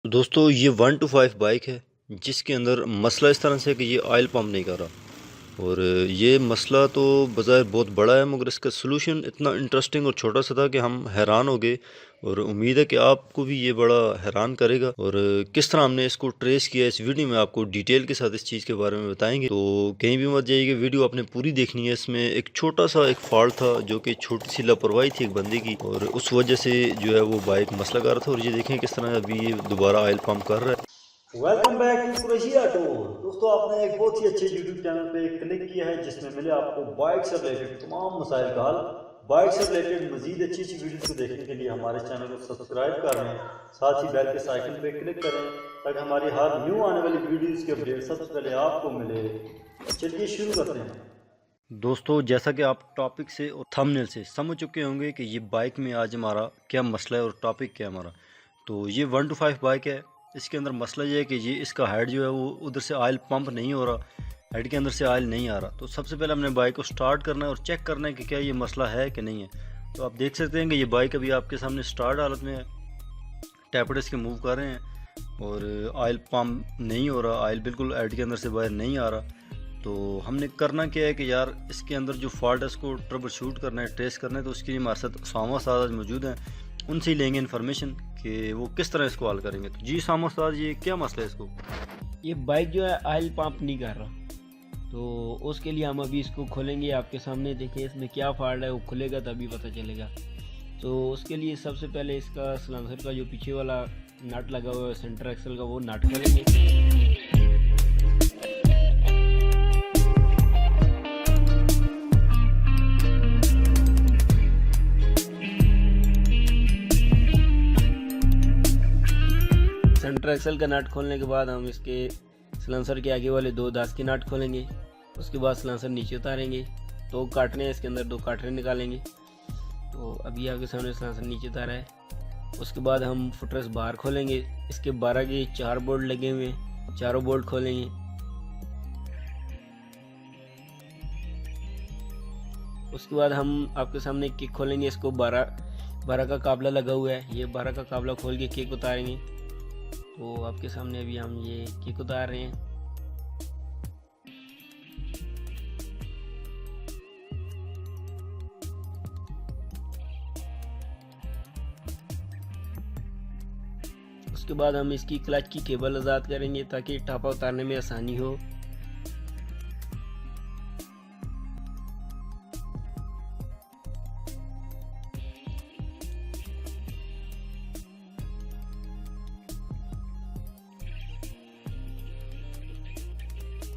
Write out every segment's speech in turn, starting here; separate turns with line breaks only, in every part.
दोस्तों ये 125 बाइक है जिसके अंदर मसला इस तरह से है कि ये ऑयल पंप नहीं कर रहा। और ये मसला तो बज़ाहिर बहुत बड़ा है, मगर इसका सलूशन इतना इंटरेस्टिंग और छोटा सा था कि हम हैरान हो गए। और उम्मीद है कि आपको भी ये बड़ा हैरान करेगा। और किस तरह हमने इसको ट्रेस किया, इस वीडियो में आपको डिटेल के साथ इस चीज़ के बारे में बताएंगे। तो कहीं भी मत जाइएगा, वीडियो आपने पूरी देखनी है। इसमें एक छोटा सा एक फॉल्ट था जो कि छोटी सी लापरवाही थी एक बंदे की, और उस वजह से जो है वो बाइक मसला कर रहा था। और ये देखें किस तरह अभी ये दोबारा ऑयल पंप कर रहा है।
वेलकम बैक टू कुरैशिया टूर। दोस्तों, आपने एक बहुत ही अच्छे यूट्यूब चैनल पे क्लिक किया है जिसमें मिले आपको बाइक से रिलेटेड तमाम मसाइल का हल। बाइक से रिलेटेड मजीद अच्छी अच्छी वीडियोस को देखने के लिए हमारे चैनल को सब्सक्राइब कर लें, साथ ही बेल के आइकन पे क्लिक करें ताकि हमारी हर न्यू आने वाली वीडियोस के अपडेट सबसे पहले आपको मिले। चलिए शुरू करते हैं।
दोस्तों, जैसा कि आप टॉपिक से और थंबनेल से समझ चुके होंगे कि ये बाइक में आज हमारा क्या मसला है और टॉपिक क्या है हमारा। तो ये 125 बाइक है। इसके अंदर मसला ये है कि ये इसका हेड जो है वो उधर से ऑयल पंप नहीं हो रहा, हेड के अंदर से ऑयल नहीं आ रहा। तो सबसे पहले हमने बाइक को स्टार्ट करना है और चेक करना है कि क्या ये मसला है कि नहीं है। तो आप देख सकते हैं कि ये बाइक अभी आपके सामने स्टार्ट हालत में है। टैपड इसके मूव कर रहे हैं और ऑयल पंप नहीं हो रहा, ऑयल बिल्कुल हेड के अंदर से बाहर नहीं आ रहा। तो हमने करना क्या है कि यार इसके अंदर जो फॉल्ट है इसको ट्रबल शूट करना है, ट्रेस करना है। तो उसके लिए हमारे साथ सामा उस्ताद आज मौजूद हैं, उनसे ही लेंगे इन्फॉर्मेशन कि वो किस तरह इसको हल करेंगे। तो जी सामा उस्ताद, ये क्या मसला है इसको?
ये बाइक जो है ऑयल पंप नहीं कर रहा, तो उसके लिए हम अभी इसको खोलेंगे। आपके सामने देखिए इसमें क्या फॉल्ट है, वो खुलेगा तभी पता चलेगा। तो उसके लिए सबसे पहले इसका सलेंसर का जो पीछे वाला नट लगा हुआ है सेंटर एक्सल का, वो नट खोलेंगे। सेंटर एक्सल का नट खोलने के बाद हम इसके सलेंसर के आगे वाले दो दास के नट खोलेंगे। उसके बाद सलेंसर नीचे उतारेंगे, दो काटने हैं इसके अंदर, दो काटने निकालेंगे। तो अभी आपके सामने सलेंसर नीचे उतारा है। उसके बाद हम फुटरेस बाहर खोलेंगे। इसके 12 के 4 बोल्ट लगे हुए हैं, चारों बोल्ट खोलेंगे। उसके बाद हम आपके सामने किक खोलेंगे। इसको 12 का काबला लगा हुआ है, ये 12 का काबला खोल के किक उतारेंगे। तो आपके सामने अभी हम ये किक उतार रहे हैं। उसके बाद हम इसकी क्लच की केबल आज़ाद करेंगे ताकि टापा उतारने में आसानी हो।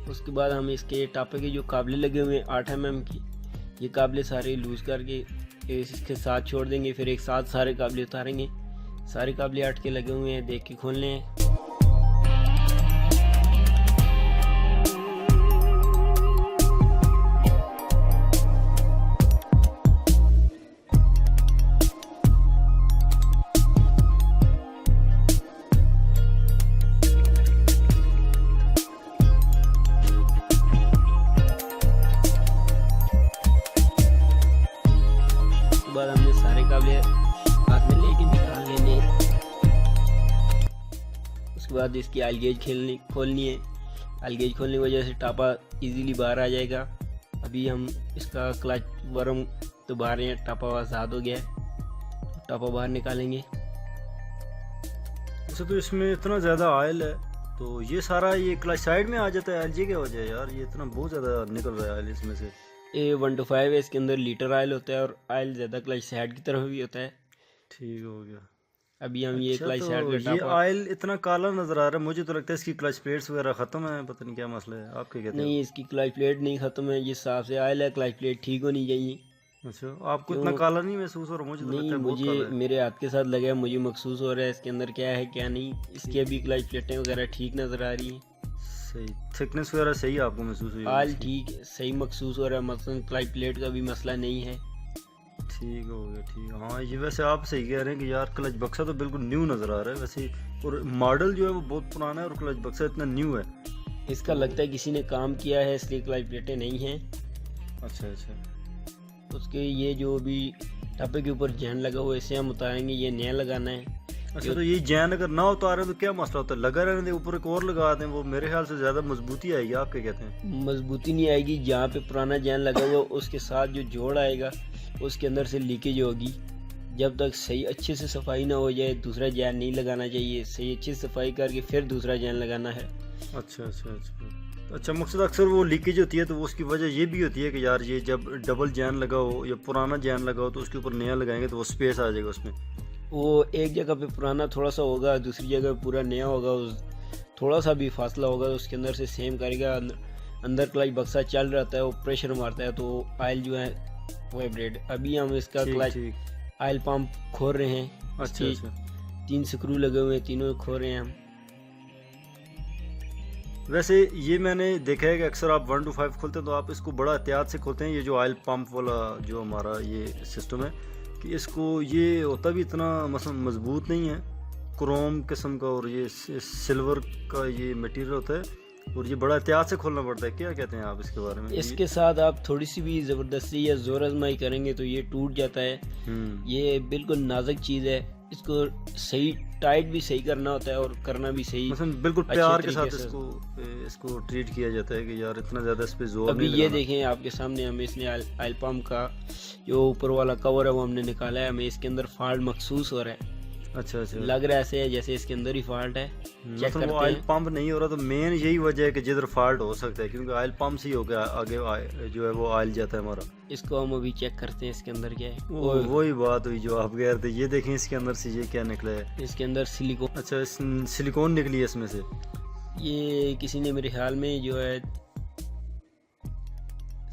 उसके बाद हम इसके टापे के जो काबले लगे हुए हैं 8 mm की, ये काबले सारे लूज करके इसके साथ छोड़ देंगे। फिर एक साथ सारे काबले उतारेंगे। सारे काबले 8 के लगे हुए हैं, देख के खोलने हैं। बाद हमने सारे काबले हाथ में लेके निकाल लेने। उसके बाद इसकी आयल गेज खोलनी है। आयल गेज खोलने की वजह से टापा इजीली बाहर आ जाएगा। अभी हम इसका क्लच वर्म तो बाहर है, टापा आज़ाद हो गया है। टापा बाहर निकालेंगे।
अच्छा, तो इसमें इतना ज़्यादा ऑयल है तो ये सारा ये क्लच साइड में आ जाता है। ये क्या वजह है यार, ये इतना बहुत ज़्यादा निकल रहा है ऑयल इसमें से?
ये 125 है, इसके अंदर लीटर ऑयल होता है और ऑयल ज़्यादा क्लच साइड की तरफ भी होता है।
ठीक हो गया।
अभी हम ये
अच्छा,
क्लच
तो
साइड का
ये
टापा,
ऑयल इतना काला नज़र आ रहा है, मुझे तो लगता है इसकी क्लच प्लेट्स वगैरह ख़त्म है, पता नहीं क्या मसला है। आप क्या कहते
नहीं इसकी क्लच प्लेट नहीं ख़त्म है, ये साफ से ऑयल है, क्लच प्लेट ठीक होनी चाहिए।
हो? अच्छा, आपको इतना काला नहीं महसूस हो रहा? मुझे तो
नहीं,
लगता है बहुत काला
मुझे
है।
मेरे हाथ के साथ लगा है, मुझे महसूस हो रहा है इसके अंदर क्या है क्या नहीं। इसकी अभी क्लच प्लेटें वगैरह ठीक नज़र आ रही हैं।
सही थिकनेस वगैरह सही आपको महसूस हुई?
ऑयल ठीक सही महसूस हो रहा है, मसलन क्लच प्लेट का भी मसला नहीं है।
ठीक हो गया, ठीक। हाँ, ये वैसे आप सही कह रहे हैं कि यार क्लच बक्सा तो बिल्कुल न्यू नज़र आ रहा है वैसे, और मॉडल जो है वो बहुत पुराना है और क्लच बक्सा इतना न्यू है।
इसका लगता है किसी ने काम किया है इसलिए क्लच प्लेटें नहीं हैं।
अच्छा अच्छा।
उसके ये जो भी टापे के ऊपर जैन लगा हुआ है इसे हम उतारेंगे, ये नया लगाना है।
अच्छा, तो ये जैन अगर ना उतारे तो क्या मसला होता है? लगा रहने दे, ऊपर एक और लगा दें, वो मेरे ख्याल से ज़्यादा मजबूती आएगी। आप क्या कहते हैं?
मजबूती नहीं आएगी, जहाँ पे पुराना जैन लगा हुआ उसके साथ जो जोड़ आएगा उसके अंदर से लीकेज होगी। जब तक सही अच्छे से सफाई ना हो जाए दूसरा जैन नहीं लगाना चाहिए, सही अच्छी से सफाई करके फिर दूसरा जैन लगाना है।
अच्छा अच्छा अच्छा अच्छा, मकसद अक्सर वो लीकेज होती है तो वो उसकी वजह ये भी होती है कि यार ये जब डबल जैन लगा हो या पुराना जैन लगा हो तो उसके ऊपर नया लगाएंगे तो वो स्पेस आ जाएगा उसमें।
वो एक जगह पे पुराना थोड़ा सा होगा, दूसरी जगह पूरा नया होगा, उस थोड़ा सा भी फासला होगा तो उसके अंदर से सेम करेगा। अंदर क्लच बक्सा चल रहता है, वो प्रेशर मारता है तो ऑयल जो है वाइब्रेट। अभी हम इसका
ठीक
क्लच
ठीक।
ऑयल पंप खोल रहे हैं।
अच्छा
इसके
अच्छा।
3 स्क्रू लगे हुए हैं, तीनों खोल रहे हैं हम।
वैसे ये मैंने देखा है कि अक्सर आप 1 to 5 खोलते हैं तो आप इसको बड़ा एहतियात से खोलते हैं। ये जो ऑयल पंप वाला जो हमारा ये सिस्टम है कि इसको ये होता भी इतना मसलन मजबूत नहीं है, क्रोम किस्म का और ये सिल्वर का ये मटेरियल होता है और ये बड़ा एहतियात से खोलना पड़ता है। क्या कहते हैं आप इसके बारे में?
इसके साथ आप थोड़ी सी भी ज़बरदस्ती या जोर आजमाई करेंगे तो ये टूट जाता है। ये बिल्कुल नाजुक चीज़ है, इसको सही टाइट भी सही करना होता है और करना भी सही
मतलब बिल्कुल प्यार के साथ
तरीके से।
इसको ट्रीट किया जाता है कि यार इतना ज़्यादा इस पे जोर
अभी
नहीं
ये
लगाना।
देखें आपके सामने, हमें इसने ऑयल पंप का जो ऊपर वाला कवर है वो हमने निकाला है। हमें इसके अंदर फॉल्ट महसूस हो रहा है,
अच्छा अच्छा।
लग रहा है ऐसे है जैसे इसके अंदर ही फॉल्ट है। चेक
मतलब वो
करते
ऑयल
हैं।
पंप नहीं हो रहा तो मेन यही वजह है कि जिधर फॉल्ट हो सकता है क्योंकि ऑयल पंप से ही हो गया आगे जो है वो ऑयल जाता है हमारा।
इसको हम अभी चेक करते हैं इसके अंदर क्या है।
वही बात हुई जो आप कह रहे थे। ये देखें इसके अंदर से ये क्या निकला है।
इसके अंदर सिलिकॉन,
अच्छा, सिलिकॉन निकली है इसमें से।
ये किसी ने मेरे ख्याल में जो है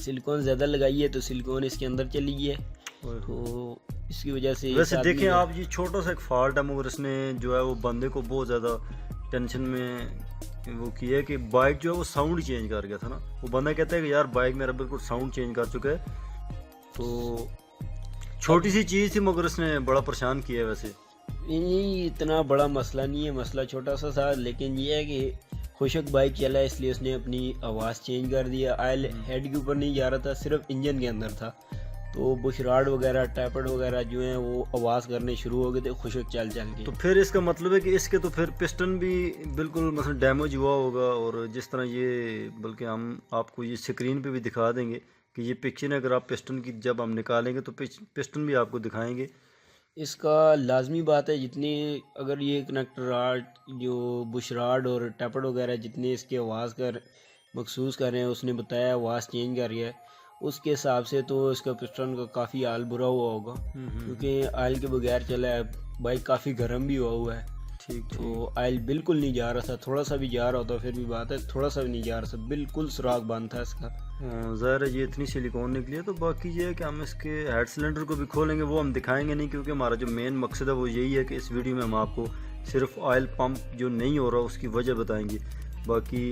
सिलिकॉन ज़्यादा लगाई है तो सिलिकॉन इसके अंदर चली गई है, तो इसकी वजह से
वैसे
इस आदमी
देखें
ने-
आप, ये छोटा सा एक फॉल्ट है मगर इसने जो है वो बंदे को बहुत ज़्यादा टेंशन में वो किया है कि बाइक जो है वो साउंड चेंज कर गया था ना। वो बंदा कहता है कि यार बाइक मेरा बिल्कुल साउंड चेंज कर चुका है। तो छोटी सी चीज़ थी मगर इसने बड़ा परेशान किया है। वैसे
ये इतना बड़ा मसला नहीं है, मसला छोटा सा था, लेकिन ये है कि खुशक बाइक चला है इसलिए उसने अपनी आवाज़ चेंज कर दिया। ऑयल हेड के ऊपर नहीं जा रहा था, सिर्फ इंजन के अंदर था, तो बुशराड वगैरह टैपर्ड वगैरह जो हैं वो आवाज़ करने शुरू हो गए थे खुशक चल के।
तो फिर इसका मतलब है कि इसके तो फिर पिस्टन भी बिल्कुल मतलब डैमेज हुआ होगा। और जिस तरह ये, बल्कि हम आपको ये स्क्रीन पे भी दिखा देंगे कि ये पिक्चर अगर आप पिस्टन की जब हम निकालेंगे तो पिस्टन भी आपको दिखाएंगे।
इसका लाजमी बात है जितनी अगर ये कनेक्टर राड जो बुशराड और टैपर्ड वगैरह जितने इसकी आवाज़ कर महसूस कर रहे हैं, उसने बताया आवाज़ चेंज कर रही है, उसके हिसाब से तो इसका पिस्टन का काफ़ी आयल बुरा हुआ होगा, क्योंकि आयल के बगैर चला है। बाइक काफ़ी गर्म भी हुआ है,
ठीक
तो आयल बिल्कुल नहीं जा रहा था। थोड़ा सा भी जा रहा होता फिर भी बात है, थोड़ा सा भी नहीं जा रहा था, बिल्कुल सुराग बंद था इसका।
ज़ाहिर है ये इतनी सिलिकॉन निकली है। तो बाकी ये है कि हम इसके हेड सिलेंडर को भी खोलेंगे, वो हम दिखाएंगे नहीं क्योंकि हमारा जो मेन मकसद है वो यही है कि इस वीडियो में हम आपको सिर्फ ऑयल पंप जो नहीं हो रहा उसकी वजह बताएंगे। बाकी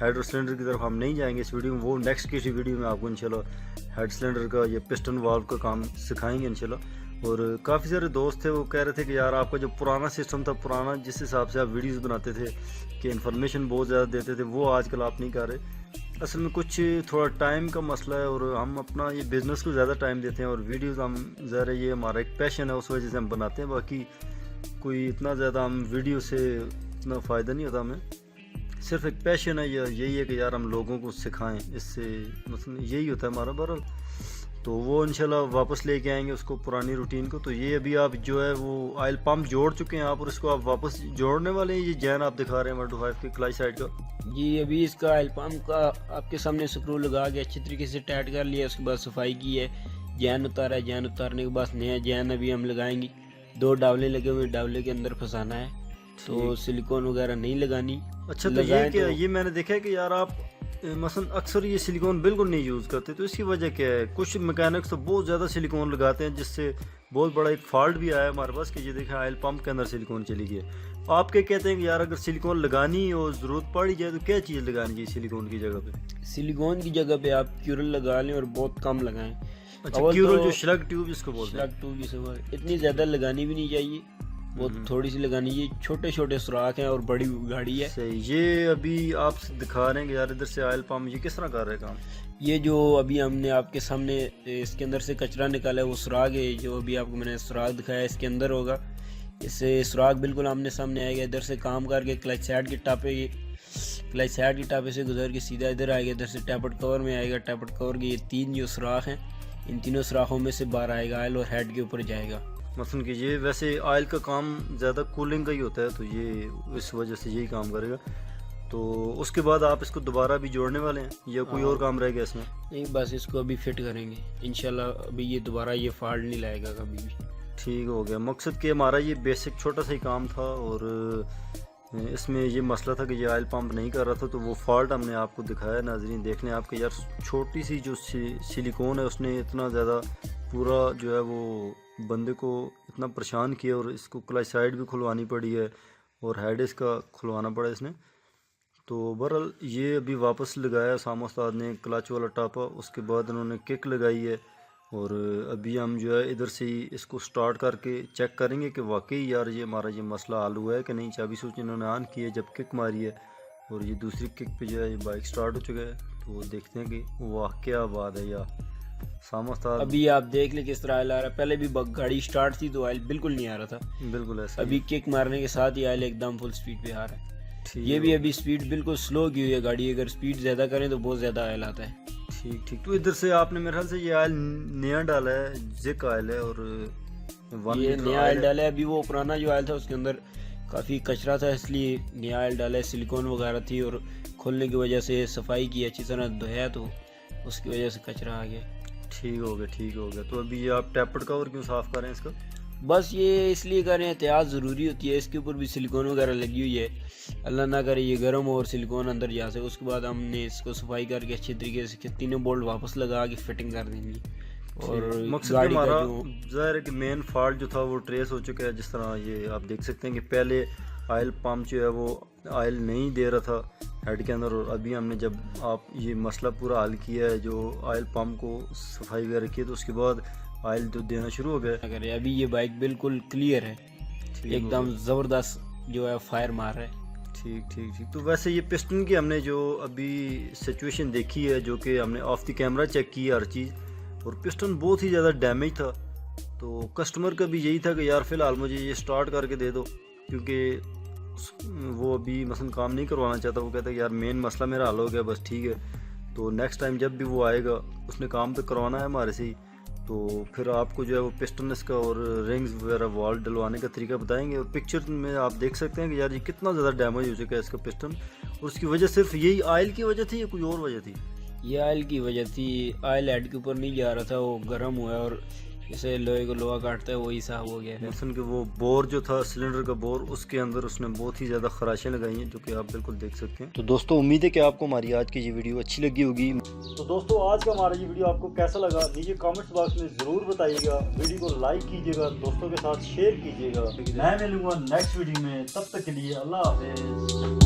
हेड और सिलेंडर की तरफ हम नहीं जाएंगे इस वीडियो में, वो नेक्स्ट किसी वीडियो में आपको इंशाल्लाह हेड सिलेंडर का ये पिस्टन वाल्व का काम सिखाएंगे इंशाल्लाह। और काफ़ी सारे दोस्त थे वो कह रहे थे कि यार आपका जो पुराना सिस्टम था, पुराना जिस हिसाब से आप वीडियोस बनाते थे कि इन्फॉर्मेशन बहुत ज़्यादा देते थे, वो आजकल आप नहीं कर रहे। असल में कुछ थोड़ा टाइम का मसला है और हम अपना ये बिज़नेस को ज़्यादा टाइम देते हैं और वीडियोस हम ज़रा ये हमारा एक पैशन है, उस वजह से हम बनाते हैं। बाकी कोई इतना ज़्यादा हम वीडियो से इतना फ़ायदा नहीं होता हमें, सिर्फ एक पैशन है, यही है कि यार हम लोगों को सिखाएं, इससे मतलब यही होता है हमारा। बहरहाल तो वो इंशाल्लाह वापस लेके आएंगे उसको पुरानी रूटीन को। तो ये अभी आप जो है वो ऑयल पंप जोड़ चुके हैं आप और इसको आप वापस जोड़ने वाले हैं। ये जैन आप दिखा रहे हैं 1 to 5 के क्लच साइड का।
जी अभी इसका ऑयल पंप का आपके सामने स्क्रू लगा के अच्छी तरीके से टाइट कर लिया, उसके बाद सफाई की है, जैन उतारा है, जैन उतारने के बाद नया जैन अभी हम लगाएंगे। 2 डावले लगे हुए, डावले के अंदर फंसाना है, तो सिलिकॉन वगैरह नहीं लगानी।
अच्छा, तो ये क्या, ये मैंने देखा है कि यार आप मसलन अक्सर ये सिलिकॉन बिल्कुल नहीं यूज़ करते, तो इसकी वजह क्या है? कुछ मैकेनिक्स तो बहुत ज़्यादा सिलिकॉन लगाते हैं जिससे बहुत बड़ा एक फॉल्ट भी आया हमारे पास कि ये देखा ऑयल पंप के अंदर सिलिकॉन चली गई। आप क्या कहते हैं कि यार अगर सिलिकॉन लगानी और ज़रूरत पड़ जाए तो क्या चीज़ लगानी चाहिए सिलिकॉन की जगह पे?
सिलिकॉन की जगह पे आप क्यूरल लगा लें और बहुत कम लगाएं।
अच्छा, क्यूरल जो श्लग ट्यूब जिसको बोलते हैं,
श्लग ट्यूब जिसे इतनी ज़्यादा लगानी भी नहीं चाहिए, वो थोड़ी सी लगानी है। छोटे छोटे सुराख हैं और बड़ी गाड़ी है।
सही। ये अभी आप दिखा रहे हैं कि यार इधर से ऑयल पंप ये किस तरह कर रहे हैं काम?
ये जो अभी हमने आपके सामने इसके अंदर से कचरा निकाला है वो सुराग है, जो अभी आपको मैंने सुराग दिखाया इसके अंदर होगा। इससे सुराख बिल्कुल आमने सामने आएगा। इधर से काम करके क्लच साइड के टापे से गुजर के सीधा इधर आएगा। इधर से टैपट कवर में आएगा। टैपट कवर के ये 3 जो सुराख हैं, इन तीनों सुराखों में से बाहर आएगा ऑयल और हेड के ऊपर जाएगा।
मसलन कि ये वैसे ऑयल का काम ज़्यादा कूलिंग का ही होता है, तो ये इस वजह से यही काम करेगा। तो उसके बाद आप इसको दोबारा भी जोड़ने वाले हैं या कोई और काम रह गया इसमें?
नहीं, बस इसको अभी फिट करेंगे इंशाल्लाह। अभी ये दोबारा ये फॉल्ट नहीं लाएगा कभी भी।
ठीक हो गया। मकसद कि हमारा ये बेसिक छोटा सा ही काम था और इसमें ये मसला था कि ये ऑयल पंप नहीं कर रहा था, तो वो फॉल्ट हमने आपको दिखाया। नाजरीन देख लें आपके यार, छोटी सी जो सिलिकॉन है उसने इतना ज़्यादा पूरा जो है वो बंदे को इतना परेशान किया, और इसको क्लच साइड भी खुलवानी पड़ी है और हेड इसका खुलवाना पड़ा इसने। तो बहरहाल ये अभी वापस लगाया सामा उस्ताद ने क्लच वाला टापा, उसके बाद उन्होंने किक लगाई है, और अभी हम जो है इधर से ही इसको स्टार्ट करके चेक करेंगे कि वाकई यार ये हमारा ये मसला हल हुआ है कि नहीं। चाबी स्विच इन्होंने ऑन की है जब किक मारी है, और ये दूसरी किक पे जो है ये बाइक स्टार्ट हो चुका है। तो देखते हैं कि वाह क्या बात है यार सामा उस्ताद।
अभी आप देख ले किस तरह ऑयल आ रहा है। पहले भी गाड़ी स्टार्ट थी तो ऑयल बिल्कुल नहीं आ रहा था,
बिल्कुल ऐसा।
अभी किक मारने के साथ ही ऑयल एकदम फुल स्पीड पे आ रहा है। ये भी अभी स्पीड बिल्कुल स्लो की हुई है गाड़ी, अगर स्पीड ज़्यादा करें तो बहुत ज़्यादा ऑयल आता है।
ठीक ठीक। तो इधर से आपने मेरे ख्याल से ये ऑयल नया डाला है, जिक ऑयल है, और
ये नया ऑयल डाला है। अभी वो पुराना जो ऑयल था उसके अंदर काफ़ी कचरा था, इसलिए नया ऑयल डाला है। सिलिकॉन वगैरह थी और खोलने की वजह से सफाई की अच्छी तरह धोया तो उसकी वजह से कचरा आ गया।
ठीक हो गया, ठीक हो गया। तो अभी ये आप टैपट कवर क्यों साफ़ कर रहे हैं इसका?
बस ये इसलिए कर रहे हैं, एहतियात ज़रूरी होती है। इसके ऊपर भी सिलिकॉन वगैरह लगी हुई है, अल्लाह ना करे ये गर्म हो और सिलिकॉन अंदर जा सके। उसके बाद हमने इसको सफाई करके अच्छे तरीके से तीनों बोल्ट वापस लगा के फिटिंग कर देंगे। और
मकसद
गाड़ी का
हमारा
जो
ज़ाहिर है कि मेन फॉल्ट जो था वो ट्रेस हो चुका है। जिस तरह ये आप देख सकते हैं कि पहले ऑयल पंप जो है वो ऑयल नहीं दे रहा था हेड के अंदर, और अभी हमने जब आप ये मसला पूरा हल किया है, जो ऑयल पंप को सफाई वगैरह की है, तो उसके बाद ऑयल तो देना शुरू हो गया।
अगर अभी ये बाइक बिल्कुल क्लियर है, एकदम ज़बरदस्त जो है फायर मार रहा है।
ठीक ठीक ठीक। तो वैसे ये पिस्टन की हमने जो अभी सिचुएशन देखी है, जो कि हमने ऑफ द कैमरा चेक की है हर चीज़, और पिस्टन बहुत ही ज़्यादा डैमेज था। तो कस्टमर का भी यही था कि यार फ़िलहाल मुझे ये स्टार्ट करके दे दो, क्योंकि वो अभी मसलन काम नहीं करवाना चाहता। वो कहता है यार मेन मसला मेरा हल हो गया, बस ठीक है। तो नेक्स्ट टाइम जब भी वो आएगा उसने काम पे करवाना है हमारे से ही, तो फिर आपको जो है वो पिस्टन इसका और रिंग्स वगैरह वॉल डलवाने का तरीका बताएंगे। और पिक्चर में आप देख सकते हैं कि यार ये कितना ज़्यादा डैमेज हो चुका है इसका पिस्टन, और उसकी वजह सिर्फ यही ऑयल की वजह थी या कोई और वजह थी?
ये ऑयल की वजह थी। ऑयल हेड के ऊपर नहीं जा रहा था, वो गर्म हुआ है और जैसे लोहे को लोहा काटता है वही साफ हो गया है।
मसलन कि वो बोर जो था सिलेंडर का बोर, उसके अंदर उसने बहुत ही ज़्यादा खराशें लगाई हैं, जो कि आप बिल्कुल देख सकते हैं। तो दोस्तों उम्मीद है कि आपको हमारी आज की ये वीडियो अच्छी लगी होगी।
तो दोस्तों आज का हमारा ये वीडियो आपको कैसा लगा नीचे कमेंट्स बॉक्स में ज़रूर बताइएगा। वीडियो को लाइक कीजिएगा, दोस्तों के साथ शेयर कीजिएगा। मैं मिलूंगा नेक्स्ट वीडियो में, तब तक के लिए अल्लाह हाफिज़।